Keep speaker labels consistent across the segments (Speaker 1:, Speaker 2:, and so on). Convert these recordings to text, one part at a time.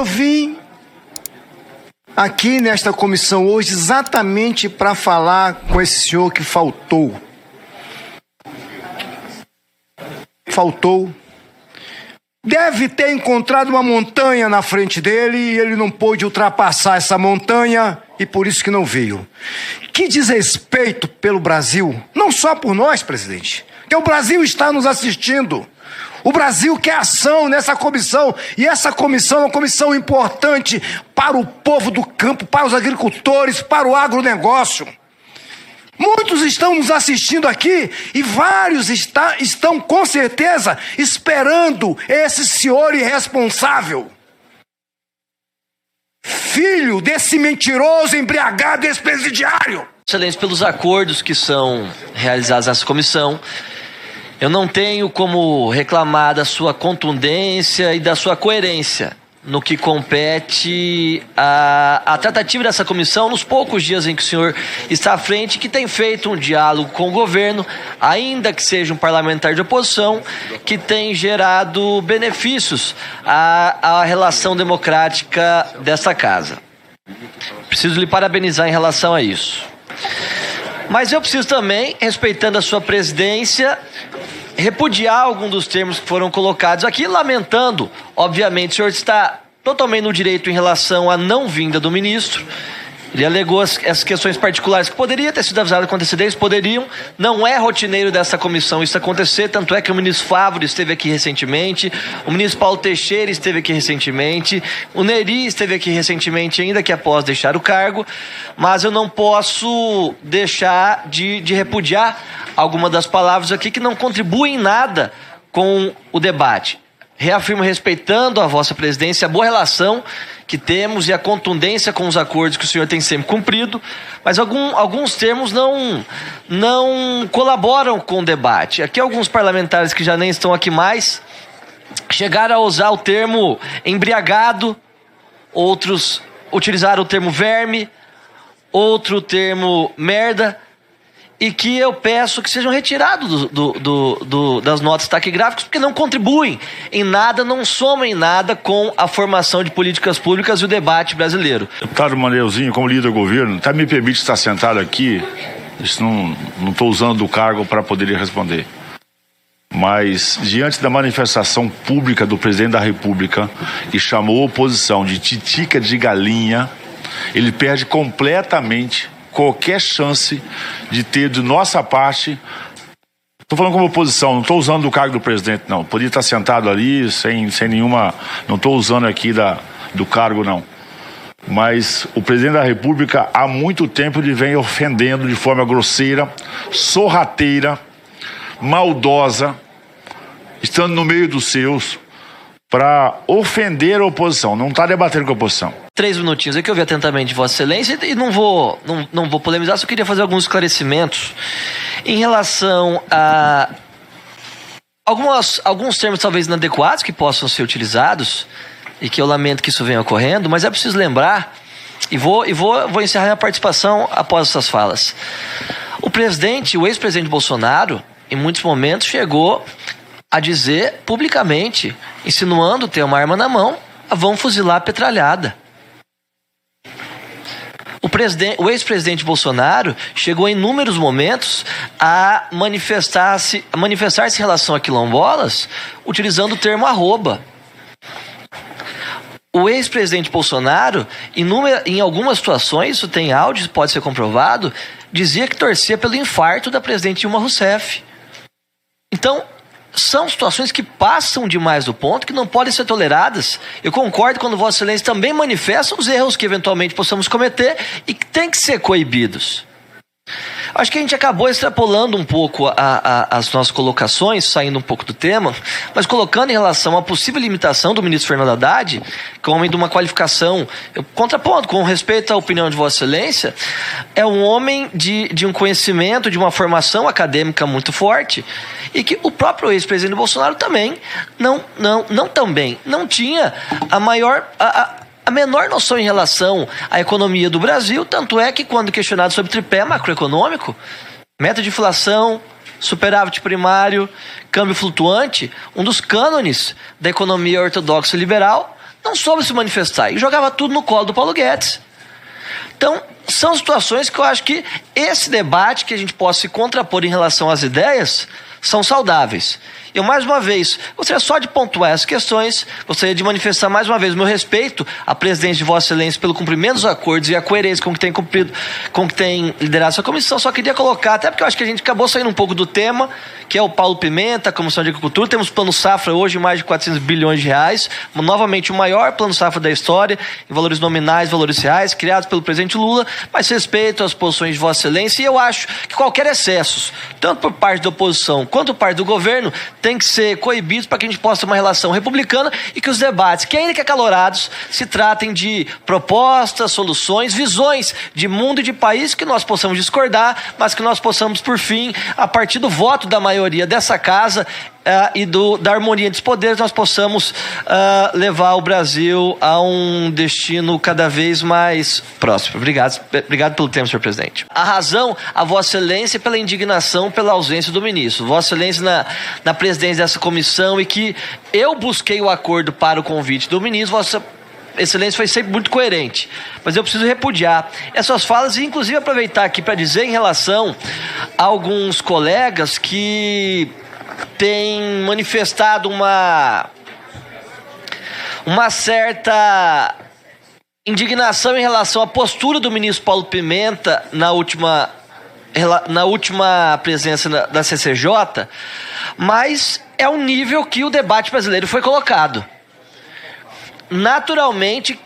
Speaker 1: Eu vim aqui nesta comissão hoje exatamente para falar com esse senhor que faltou. Deve ter encontrado uma montanha na frente dele e ele não pôde ultrapassar essa montanha e por isso que não veio. Que desrespeito pelo Brasil, não só por nós, presidente, que o Brasil está nos assistindo. O Brasil quer ação nessa comissão e essa comissão é uma comissão importante para o povo do campo, para os agricultores, para o agronegócio. Muitos estão nos assistindo aqui e vários estão com certeza esperando esse senhor irresponsável, filho desse mentiroso, embriagado, ex-presidiário.
Speaker 2: Excelência, pelos acordos que são realizados nessa comissão, eu não tenho como reclamar da sua contundência e da sua coerência no que compete a tratativa dessa comissão nos poucos dias em que o senhor está à frente, que tem feito um diálogo com o governo, ainda que seja um parlamentar de oposição, que tem gerado benefícios à relação democrática dessa casa. Preciso lhe parabenizar em relação a isso. Mas eu preciso também, respeitando a sua presidência, repudiar algum dos termos que foram colocados aqui, lamentando, obviamente, o senhor está totalmente no direito em relação à não vinda do ministro. Ele alegou essas questões particulares que poderia ter sido avisado com antecedência, poderiam, não é rotineiro dessa comissão isso acontecer, tanto é que o ministro Fávaro esteve aqui recentemente, o ministro Paulo Teixeira esteve aqui recentemente, o Neri esteve aqui recentemente, ainda que após deixar o cargo, mas eu não posso deixar de repudiar alguma das palavras aqui que não contribuem em nada com o debate. Reafirmo, respeitando a vossa presidência, a boa relação que temos e a contundência com os acordos que o senhor tem sempre cumprido, mas alguns termos não colaboram com o debate. Aqui alguns parlamentares que já nem estão aqui mais chegaram a usar o termo embriagado, outros utilizaram o termo verme, outro termo merda, e que eu peço que sejam retirados das notas taquigráficas, porque não contribuem em nada, não somam em nada com a formação de políticas públicas e o debate brasileiro.
Speaker 3: Deputado Manelzinho, como líder do governo, até me permite estar sentado aqui, não estou usando do cargo para poder responder. Mas, diante da manifestação pública do presidente da República, que chamou a oposição de titica de galinha, ele perde completamente qualquer chance de ter de nossa parte. Estou falando como oposição, não estou usando do cargo do presidente, não. Podia estar sentado ali sem nenhuma. Não estou usando aqui do cargo, não. Mas o presidente da República há muito tempo ele vem ofendendo de forma grosseira, sorrateira, maldosa, estando no meio dos seus, para ofender a oposição. Não está debatendo com a oposição.
Speaker 2: 3 minutinhos, é que eu vi atentamente Vossa Excelência e não vou polemizar, só queria fazer alguns esclarecimentos em relação a alguns termos talvez inadequados que possam ser utilizados e que eu lamento que isso venha ocorrendo, mas é preciso lembrar, e vou encerrar minha participação após essas falas. O ex-presidente Bolsonaro, em muitos momentos, chegou a dizer publicamente, insinuando ter uma arma na mão, vão fuzilar a petralhada. O ex-presidente Bolsonaro chegou em inúmeros momentos a manifestar-se em relação a quilombolas utilizando o termo arroba. O ex-presidente Bolsonaro, em algumas situações, isso tem áudio, pode ser comprovado, dizia que torcia pelo infarto da presidente Dilma Rousseff. Então, são situações que passam demais do ponto, que não podem ser toleradas. Eu concordo quando Vossa Excelência também manifesta os erros que eventualmente possamos cometer e que têm que ser coibidos. Acho que a gente acabou extrapolando um pouco as nossas colocações, saindo um pouco do tema, mas colocando em relação à possível limitação do ministro Fernando Haddad, que é um homem de uma qualificação, eu contraponto, com respeito à opinião de Vossa Excelência, é um homem de um conhecimento, de uma formação acadêmica muito forte, e que o próprio ex-presidente Bolsonaro também não tinha a menor noção em relação à economia do Brasil, tanto é que quando questionado sobre tripé macroeconômico, meta de inflação, superávit primário, câmbio flutuante, um dos cânones da economia ortodoxa liberal, não soube se manifestar e jogava tudo no colo do Paulo Guedes. Então, são situações que eu acho que esse debate que a gente possa se contrapor em relação às ideias são saudáveis. Eu, mais uma vez, gostaria só de pontuar essas questões, gostaria de manifestar mais uma vez o meu respeito à presidência de Vossa Excelência pelo cumprimento dos acordos e a coerência com que tem cumprido, com que tem liderado essa comissão. Só queria colocar, até porque eu acho que a gente acabou saindo um pouco do tema, que é o Paulo Pimenta, a Comissão de Agricultura. Temos plano safra hoje em mais de 400 bilhões de reais, novamente o maior plano safra da história, em valores nominais, valores reais, criados pelo presidente Lula, mas respeito às posições de Vossa Excelência, e eu acho que qualquer excesso, tanto por parte da oposição quanto por parte do governo, tem que ser coibidos para que a gente possa ter uma relação republicana e que os debates, que ainda que acalorados, se tratem de propostas, soluções, visões de mundo e de país que nós possamos discordar, mas que nós possamos, por fim, a partir do voto da maioria dessa casa e da harmonia dos poderes, nós possamos levar o Brasil a um destino cada vez mais próximo. Obrigado pelo tempo, senhor presidente. A razão, a Vossa Excelência, pela indignação pela ausência do ministro. Vossa Excelência na presidência dessa comissão, e que eu busquei o acordo para o convite do ministro. Vossa Excelência foi sempre muito coerente, mas eu preciso repudiar essas falas e inclusive aproveitar aqui para dizer em relação a alguns colegas que tem manifestado uma certa indignação em relação à postura do ministro Paulo Pimenta na última presença da CCJ, mas é o nível que o debate brasileiro foi colocado. Naturalmente,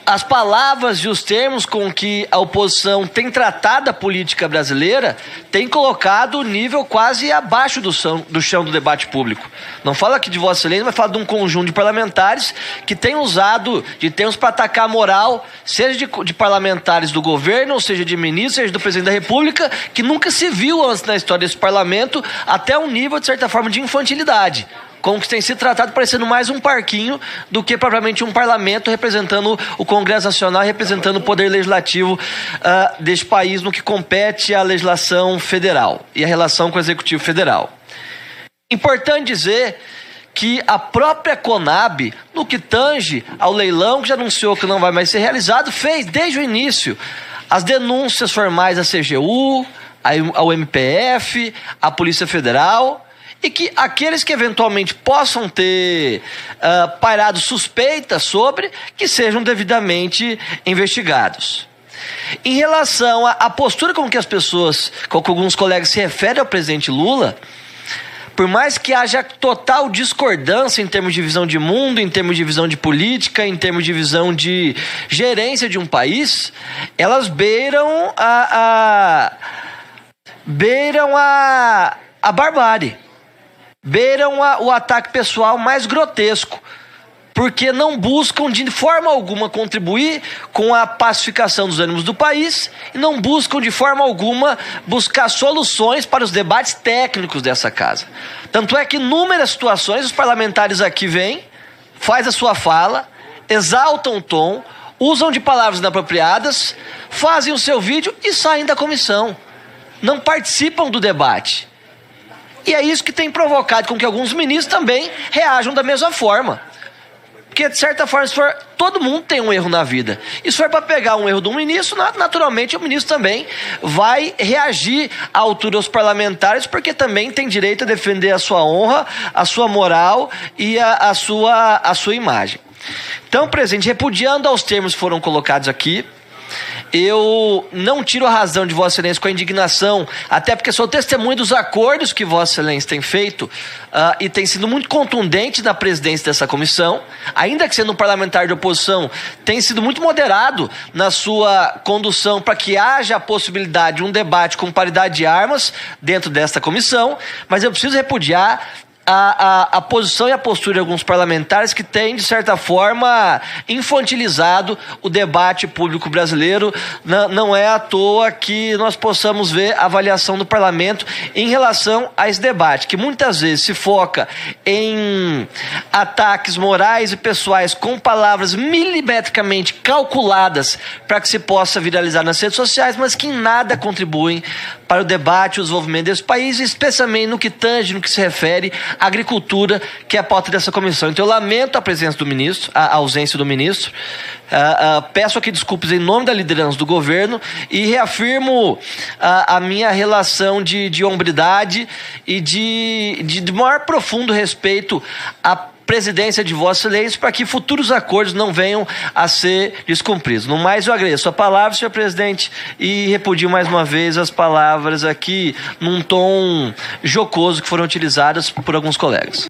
Speaker 2: as palavras e os termos com que a oposição tem tratado a política brasileira tem colocado o nível quase abaixo do chão do debate público. Não fala aqui de Vossa Excelência, mas fala de um conjunto de parlamentares que tem usado de termos para atacar a moral, seja de parlamentares do governo, ou seja de ministros, seja do presidente da República, que nunca se viu antes na história desse parlamento, até um nível, de certa forma, de infantilidade. Como que tem sido tratado parecendo mais um parquinho do que propriamente um parlamento representando o Congresso Nacional, representando o poder legislativo deste país no que compete à legislação federal e a relação com o Executivo Federal. Importante dizer que a própria Conab, no que tange ao leilão, que já anunciou que não vai mais ser realizado, fez desde o início as denúncias formais à CGU, ao MPF, à Polícia Federal, e que aqueles que eventualmente possam ter pairado suspeitas sobre, que sejam devidamente investigados. Em relação à postura com que as pessoas, com que alguns colegas se referem ao presidente Lula, por mais que haja total discordância em termos de visão de mundo, em termos de visão de política, em termos de visão de gerência de um país, elas beiram a barbárie. Beiram o ataque pessoal mais grotesco, porque não buscam de forma alguma contribuir com a pacificação dos ânimos do país e não buscam de forma alguma buscar soluções para os debates técnicos dessa casa. Tanto é que em inúmeras situações os parlamentares aqui vêm, faz a sua fala, exaltam o tom, usam de palavras inapropriadas, fazem o seu vídeo e saem da comissão. Não participam do debate. E é isso que tem provocado com que alguns ministros também reajam da mesma forma. Porque, de certa forma, todo mundo tem um erro na vida. E se for para pegar um erro de um ministro, naturalmente o ministro também vai reagir à altura aos parlamentares, porque também tem direito a defender a sua honra, a sua moral e a sua imagem. Então, presidente, repudiando aos termos que foram colocados aqui, eu não tiro a razão de Vossa Excelência com a indignação, até porque sou testemunho dos acordos que Vossa Excelência tem feito e tem sido muito contundente na presidência dessa comissão, ainda que sendo um parlamentar de oposição, tem sido muito moderado na sua condução para que haja a possibilidade de um debate com paridade de armas dentro desta comissão, mas eu preciso repudiar a posição e a postura de alguns parlamentares que têm, de certa forma, infantilizado o debate público brasileiro. Não é à toa que nós possamos ver a avaliação do parlamento em relação a esse debate, que muitas vezes se foca em ataques morais e pessoais com palavras milimetricamente calculadas para que se possa viralizar nas redes sociais, mas que em nada contribuem para o debate e o desenvolvimento desse país, especialmente no que tange, no que se refere à agricultura, que é a pauta dessa comissão. Então eu lamento a presença do ministro, a ausência do ministro, peço aqui desculpas em nome da liderança do governo e reafirmo a minha relação de hombridade e de maior profundo respeito à presidência de Vossa Excelência para que futuros acordos não venham a ser descumpridos. No mais, eu agradeço a palavra, senhor presidente, e repudio mais uma vez as palavras aqui num tom jocoso que foram utilizadas por alguns colegas.